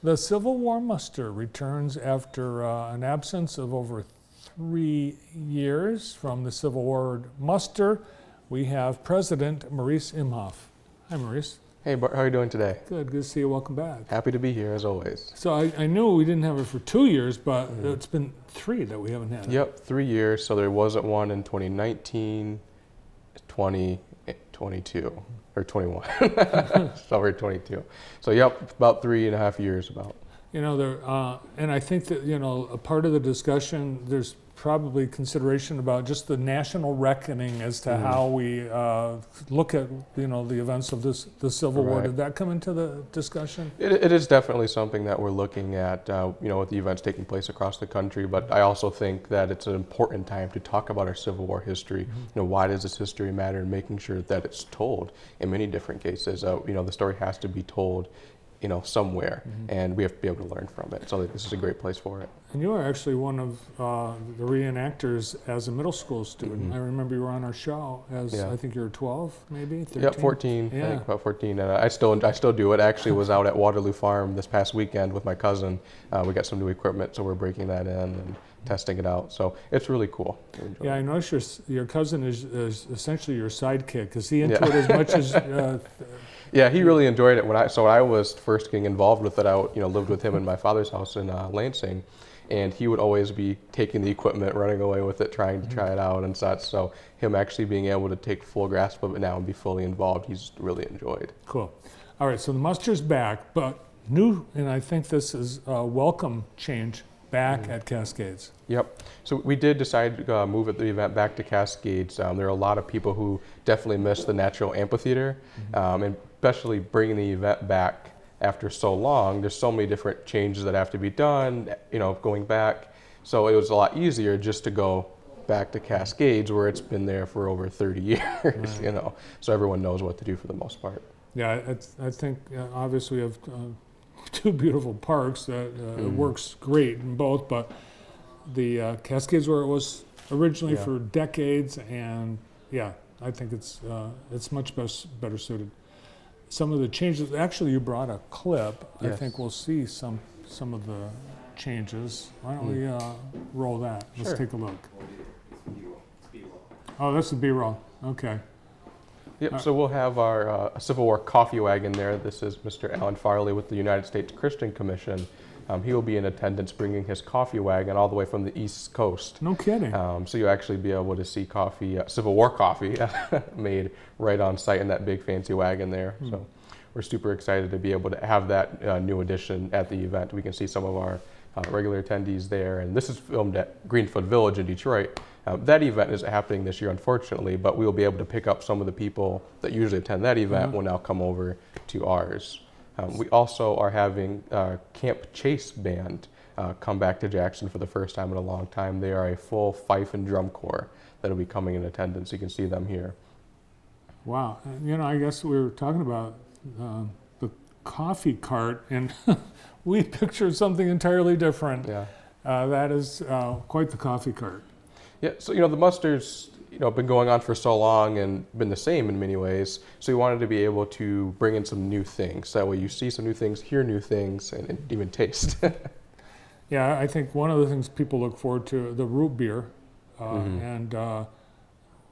The Civil War muster returns after an absence of over 3 years from the Civil War muster. We have President Maurice Imhoff. Hi, Maurice. Hey, Bart, how are you doing today? Good to see you. Welcome back. Happy to be here, as always. So I knew we didn't have it for 2 years, but it's been 3 that we haven't had it. Yep, 3 years. So there wasn't one in 2019, 20, 22, or 21. Sorry, 22. So yep, about 3.5 years about. You know, and I think that, you know, a part of the discussion, there's probably consideration about just the national reckoning as to how we look at, you know, the events of the Civil War. Right. Did that come into the discussion? It is definitely something that we're looking at, you know, with the events taking place across the country. But I also think that it's an important time to talk about our Civil War history. You know, why does this history matter, and making sure that it's told in many different cases. You know, the story has to be told, you know, somewhere, and we have to be able to learn from it. So this is a great place for it. And you are actually one of the reenactors as a middle school student. I remember you were on our show as, I think you were 12, maybe 13? Yep, 14. Yeah. I think about 14. And I still do it. Actually, was out at Waterloo Farm this past weekend with my cousin. We got some new equipment, so we're breaking that in and testing it out. So it's really cool. Yeah, I noticed your cousin is essentially your sidekick. Is he into it as much as? Yeah, he really enjoyed it. When I was first getting involved with it, I lived with him in my father's house in Lansing, and he would always be taking the equipment, running away with it, trying to try it out and such. So him actually being able to take full grasp of it now and be fully involved, he's really enjoyed. Cool. All right, so the muster's back, but new, and I think this is a welcome change back at Cascades. Yep. So we did decide to move the event back to Cascades. There are a lot of people who definitely miss the natural amphitheater, and especially bringing the event back after so long. There's so many different changes that have to be done, you know, going back. So it was a lot easier just to go back to Cascades, where it's been there for over 30 years, you know, so everyone knows what to do for the most part. Yeah, I think obviously we have two beautiful parks that it works great in both, but the Cascades where it was originally for decades, and yeah, I think it's much better suited. Some of the changes, actually you brought a clip. Yes. I think we'll see some of the changes. Why don't we roll that? Let's take a look. Oh, that's the B-roll. Okay. Yep, so we'll have our Civil War coffee wagon there. This is Mr. Alan Farley with the United States Christian Commission. He will be in attendance bringing his coffee wagon all the way from the East Coast. No kidding. So you'll actually be able to see coffee, Civil War coffee, made right on site in that big fancy wagon there. So we're super excited to be able to have that new addition at the event. We can see some of our regular attendees there. And this is filmed at Greenfoot Village in Detroit. That event isn't happening this year, unfortunately, but we'll be able to pick up some of the people that usually attend that event will now come over to ours. We also are having Camp Chase Band come back to Jackson for the first time in a long time. They are a full fife and drum corps that will be coming in attendance. You can see them here. Wow. You know, I guess we were talking about the coffee cart, and we pictured something entirely different. Yeah. That is quite the coffee cart. Yeah, so you know the muster's been going on for so long and been the same in many ways. So we wanted to be able to bring in some new things. That way you see some new things, hear new things, and even taste. Yeah, I think one of the things people look forward to, the root beer, and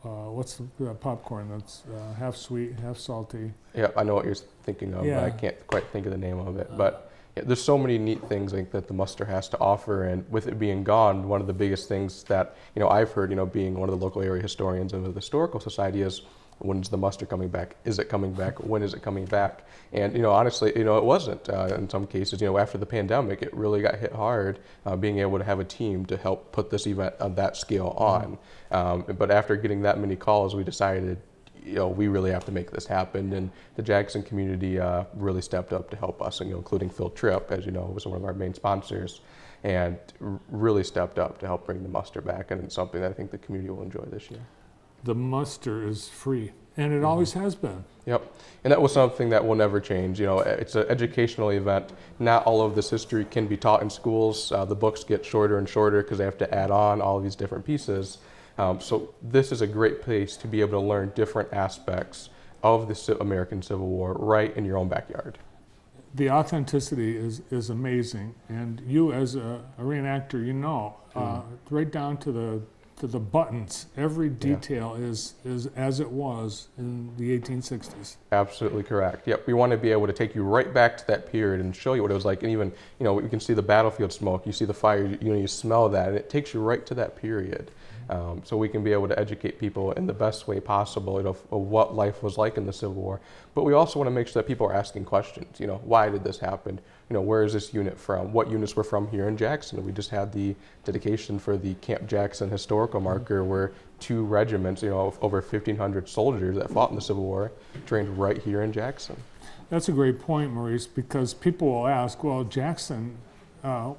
what's the popcorn that's half sweet, half salty. Yeah, I know what you're thinking of, Yeah. but I can't quite think of the name of it. But yeah, there's so many neat things like that the muster has to offer, and with it being gone, one of the biggest things that I've heard, being one of the local area historians of the Historical Society, is when's the muster coming back? Is it coming back? When is it coming back? And honestly, it wasn't. In some cases, after the pandemic, it really got hit hard. Being able to have a team to help put this event on that scale on, but after getting that many calls, we decided, we really have to make this happen, and the Jackson community really stepped up to help us, and including Phil Tripp, as you know, was one of our main sponsors, and really stepped up to help bring the muster back, and it's something that I think the community will enjoy this year. The muster is free, and it always has been. Yep, and that was something that will never change. It's an educational event. Not all of this history can be taught in schools. The books get shorter and shorter because they have to add on all these different pieces. So this is a great place to be able to learn different aspects of the American Civil War right in your own backyard. the authenticity is amazing, and you as a reenactor, right down to the buttons, every detail is as it was in the 1860s. Absolutely correct. Yep, we want to be able to take you right back to that period and show you what it was like. And even, you can see the battlefield smoke, you see the fire, you smell that, and it takes you right to that period. So we can be able to educate people in the best way possible, of what life was like in the Civil War. But we also want to make sure that people are asking questions. Why did this happen? Where is this unit from? What units were from here in Jackson? We just had the dedication for the Camp Jackson historical marker, where 2 regiments, of over 1,500 soldiers that fought in the Civil War, trained right here in Jackson. That's a great point, Maurice, because people will ask, well, Jackson,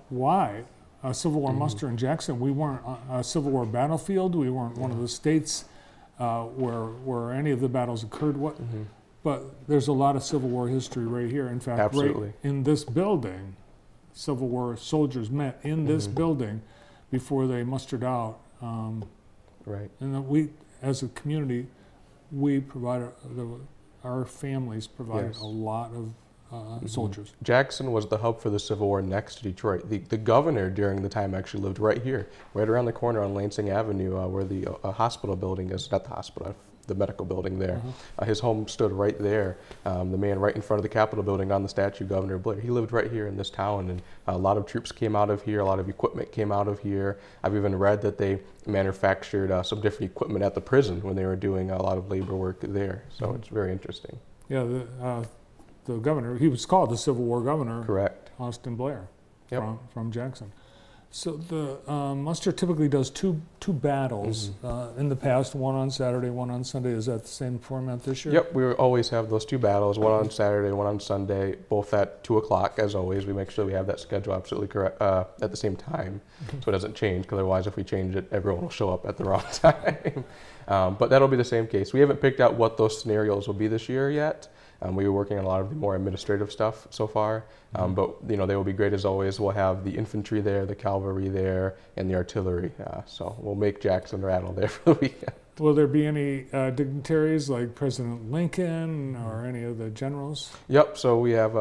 why? A Civil War muster in Jackson. We weren't a Civil War battlefield. We weren't one of the states where any of the battles occurred. But there's a lot of Civil War history right here. In fact, Absolutely. right in this building, Civil War soldiers met in this building before they mustered out. Right. And we, as a community, we provided, our families provided a lot of soldiers. Jackson was the hub for the Civil War next to Detroit. The governor during the time actually lived right here, right around the corner on Lansing Avenue, where the hospital building is, not the hospital, the medical building there. His home stood right there. The man right in front of the Capitol building on the statue, Governor Blair, he lived right here in this town, and a lot of troops came out of here, a lot of equipment came out of here. I've even read that they manufactured some different equipment at the prison when they were doing a lot of labor work there. So it's very interesting. Yeah, the governor, he was called the Civil War governor. Correct. Austin Blair, Yep. from Jackson. So the muster typically does two battles in the past, one on Saturday, one on Sunday. Is that the same format this year? Yep, we always have those 2 battles, one on Saturday, one on Sunday, both at 2 o'clock as always. We make sure we have that schedule absolutely correct at the same time, so it doesn't change, because otherwise if we change it, everyone will show up at the wrong time. But that'll be the same case. We haven't picked out what those scenarios will be this year yet. We were working on a lot of the more administrative stuff so far, but they will be great as always. We'll have the infantry there, the cavalry there, and the artillery. So we'll make Jackson rattle there for the weekend. Will there be any dignitaries like President Lincoln or any of the generals? Yep, so we have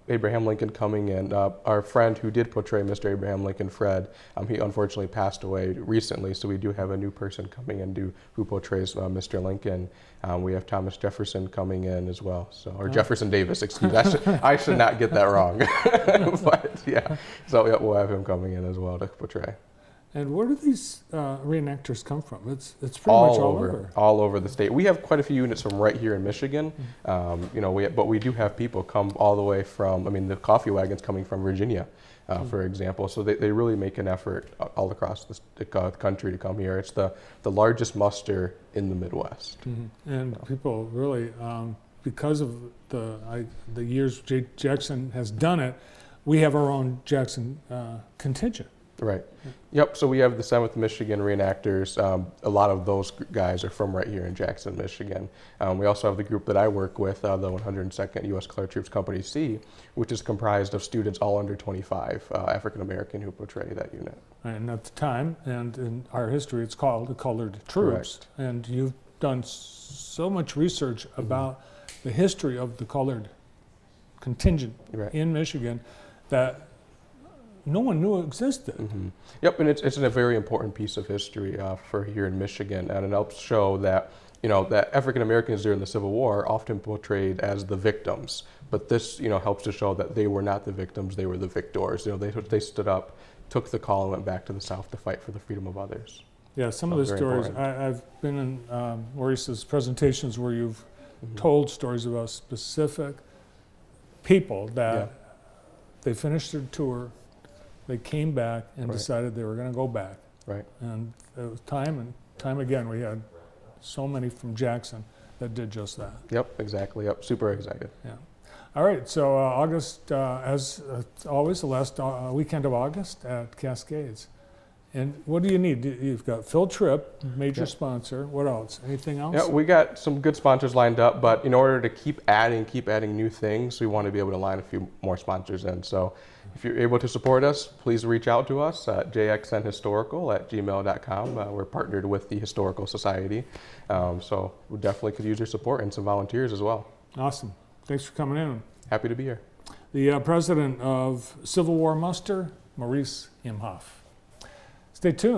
Abraham Lincoln coming in. Our friend who did portray Mr. Abraham Lincoln, Fred, he unfortunately passed away recently, so we do have a new person coming in who portrays Mr. Lincoln. We have Thomas Jefferson coming in as well, or Jefferson Davis, excuse me. I should not get that wrong. But yeah, so yeah, we'll have him coming in as well to portray. And where do these reenactors come from? It's pretty much all over the state. We have quite a few units from right here in Michigan. But we do have people come all the way from. The coffee wagons coming from Virginia, for example. So they really make an effort all across the country to come here. It's the largest muster in the Midwest. And people really, because of the years Jackson has done it, we have our own Jackson contingent. Right. Yep. So we have the 7th Michigan reenactors. A lot of those guys are from right here in Jackson, Michigan. We also have the group that I work with, the 102nd U.S. Colored Troops Company C, which is comprised of students all under 25, African American, who portray that unit. And at the time, and in our history, it's called the Colored Troops. Correct. And you've done so much research about the history of the colored contingent in Michigan that no one knew it existed. Yep, and it's a very important piece of history for here in Michigan, and it helps show that that African Americans during the Civil War are often portrayed as the victims, but this helps to show that they were not the victims; they were the victors. They stood up, took the call, and went back to the South to fight for the freedom of others. Yeah, some of the stories I've been in Maurice's presentations where you've told stories about specific people that they finished their tour. They came back and decided they were going to go back. Right. And it was time and time again, we had so many from Jackson that did just that. Yep, exactly. Yep, super excited. Yeah. All right, so August, as always, the last weekend of August at Cascades. And what do you need? You've got Phil Tripp, major sponsor. What else? Anything else? Yeah, we got some good sponsors lined up, but in order to keep adding new things, we want to be able to line a few more sponsors in. So if you're able to support us, please reach out to us at jxnhistorical@gmail.com. We're partnered with the Historical Society, so we definitely could use your support and some volunteers as well. Awesome. Thanks for coming in. Happy to be here. the president of Civil War Muster, Maurice Imhoff. Stay tuned.